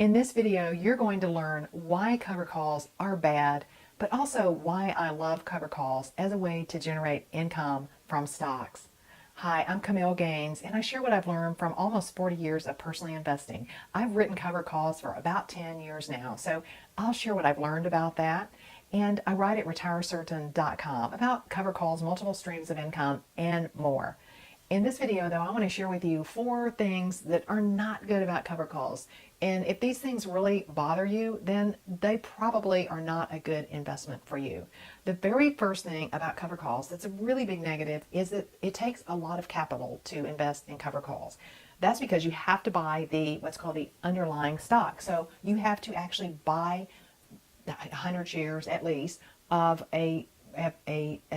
In this video, you're going to learn why cover calls are bad, but also why I love cover calls as a way to generate income from stocks. Hi, I'm Camille Gaines, and I share what I've learned from almost 40 years of personally investing. I've written cover calls for about 10 years now, so I'll share what I've learned about that. And I write at retirecertain.com about cover calls, multiple streams of income, and more. In this video, though, I want to share with you 4 things that are not good about cover calls. And if these things really bother you, then they probably are not a good investment for you. The very first thing about cover calls that's a really big negative is that it takes a lot of capital to invest in cover calls. That's because you have to buy what's called the underlying stock. So you have to actually buy 100 shares at least of a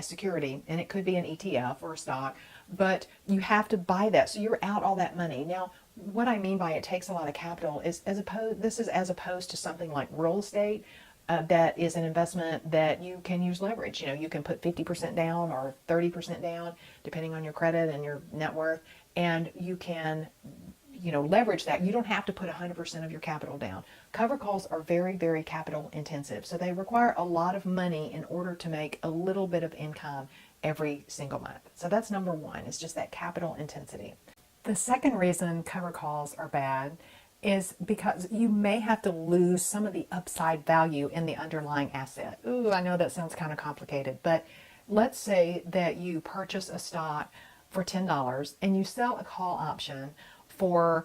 security, and it could be an ETF or a stock, but you have to buy that, so you're out all that money. Now, what I mean by it takes a lot of capital is as opposed to something like real estate, that is an investment that you can use leverage. You can put 50% down or 30% down depending on your credit and your net worth, and you can leverage that. You don't have to put 100% of your capital down. Cover calls are very, very capital intensive. So they require a lot of money in order to make a little bit of income every single month. So that's number one, it's just that capital intensity. The second reason cover calls are bad is because you may have to lose some of the upside value in the underlying asset. Ooh, I know that sounds kind of complicated, but let's say that you purchase a stock for $10 and you sell a call option for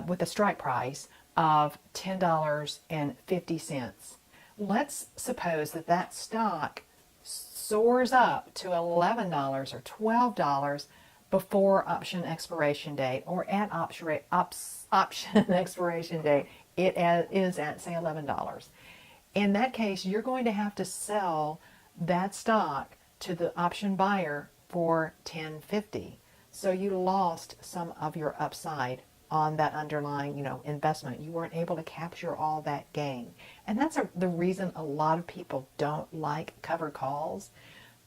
with a strike price of $10.50. Let's suppose that stock soars up to $11 or $12 before option expiration date, or at option expiration date it is at, say, $11. In that case, you're going to have to sell that stock to the option buyer for $10.50. So you lost some of your upside on that underlying, investment. You weren't able to capture all that gain. And that's the reason a lot of people don't like covered calls.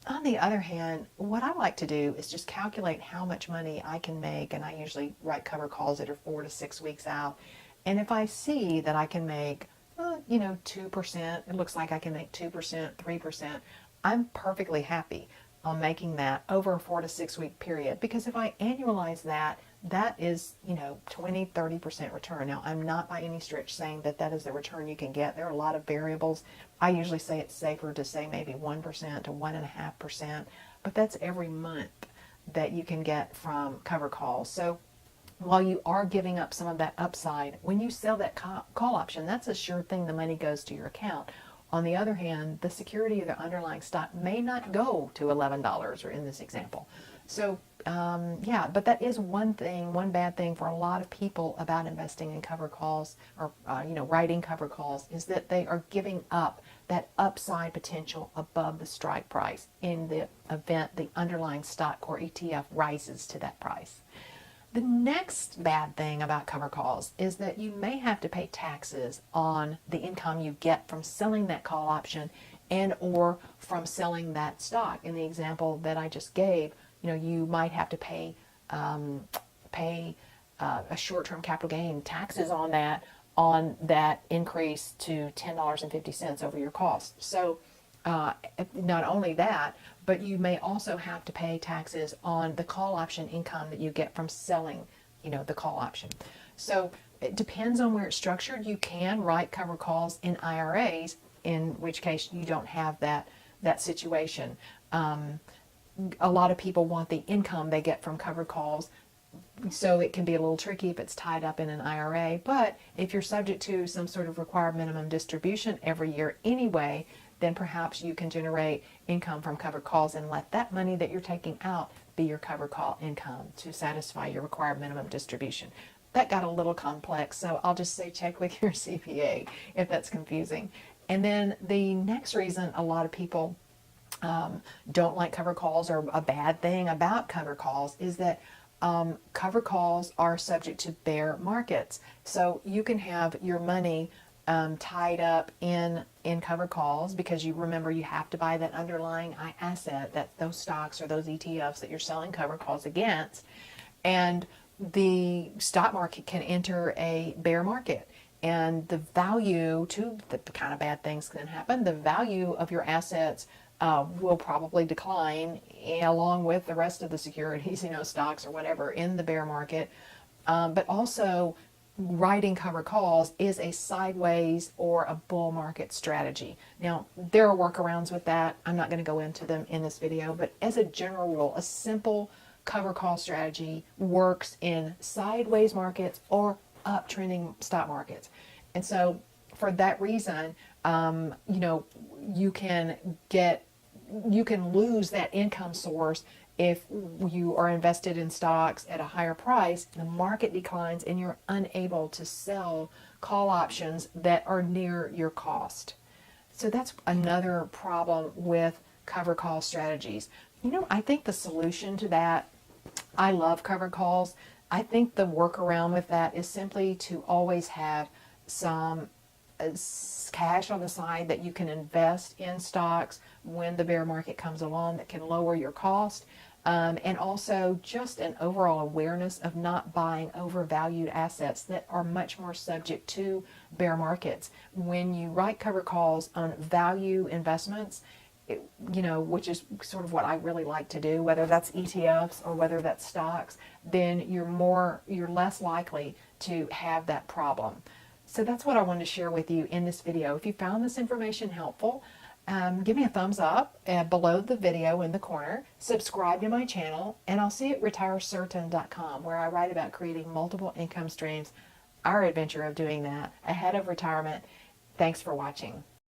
On the other hand, what I like to do is just calculate how much money I can make, and I usually write cover calls that are 4 to 6 weeks out. And if I see that I can make, 2%, it looks like I can make 2%, 3%, I'm perfectly happy on making that over a 4 to 6 week period, because if I annualize that, that is 20, 30% return. Now, I'm not by any stretch saying that is the return you can get. There are a lot of variables. I usually say it's safer to say maybe 1% to 1.5%, but that's every month that you can get from cover calls. So while you are giving up some of that upside, when you sell that call option, that's a sure thing the money goes to your account. On the other hand, the security of the underlying stock may not go to $11, or in this example. So, but that is one bad thing for a lot of people about investing in cover calls, or, writing cover calls, is that they are giving up that upside potential above the strike price in the event the underlying stock or ETF rises to that price. The next bad thing about cover calls is that you may have to pay taxes on the income you get from selling that call option and or from selling that stock. In the example that I just gave, you might have to pay a short-term capital gain taxes on that increase to $10.50 over your cost. So not only that, but you may also have to pay taxes on the call option income that you get from selling, the call option. So it depends on where it's structured. You can write cover calls in IRAs, in which case you don't have that situation. A lot of people want the income they get from cover calls, so it can be a little tricky if it's tied up in an IRA. But if you're subject to some sort of required minimum distribution every year anyway, then perhaps you can generate income from covered calls and let that money that you're taking out be your covered call income to satisfy your required minimum distribution. That got a little complex, so I'll just say check with your CPA if that's confusing. And then the next reason a lot of people don't like cover calls, or a bad thing about cover calls, is that cover calls are subject to bear markets. So you can have your money tied up in cover calls, because you have to buy that underlying asset, those stocks or those ETFs that you're selling cover calls against, and the stock market can enter a bear market. and the value to the kind of bad things can happen. The value of your assets will probably decline along with the rest of the securities, stocks or whatever in the bear market. But also, writing covered calls is a sideways or a bull market strategy. Now, there are workarounds with that. I'm not going to go into them in this video, but as a general rule, a simple cover call strategy works in sideways markets or uptrending stock markets. And so for that reason, you can lose that income source if you are invested in stocks at a higher price, the market declines, and you're unable to sell call options that are near your cost. So that's another problem with cover call strategies. I think the solution to that, I love cover calls. I think the workaround with that is simply to always have some cash on the side that you can invest in stocks when the bear market comes along that can lower your cost. And also just an overall awareness of not buying overvalued assets that are much more subject to bear markets. When you write cover calls on value investments, which is sort of what I really like to do, whether that's ETFs or whether that's stocks, then you're less likely to have that problem. So that's what I wanted to share with you in this video. If you found this information helpful, give me a thumbs up below the video in the corner, subscribe to my channel, and I'll see you at retirecertain.com, where I write about creating multiple income streams, our adventure of doing that ahead of retirement. Thanks for watching.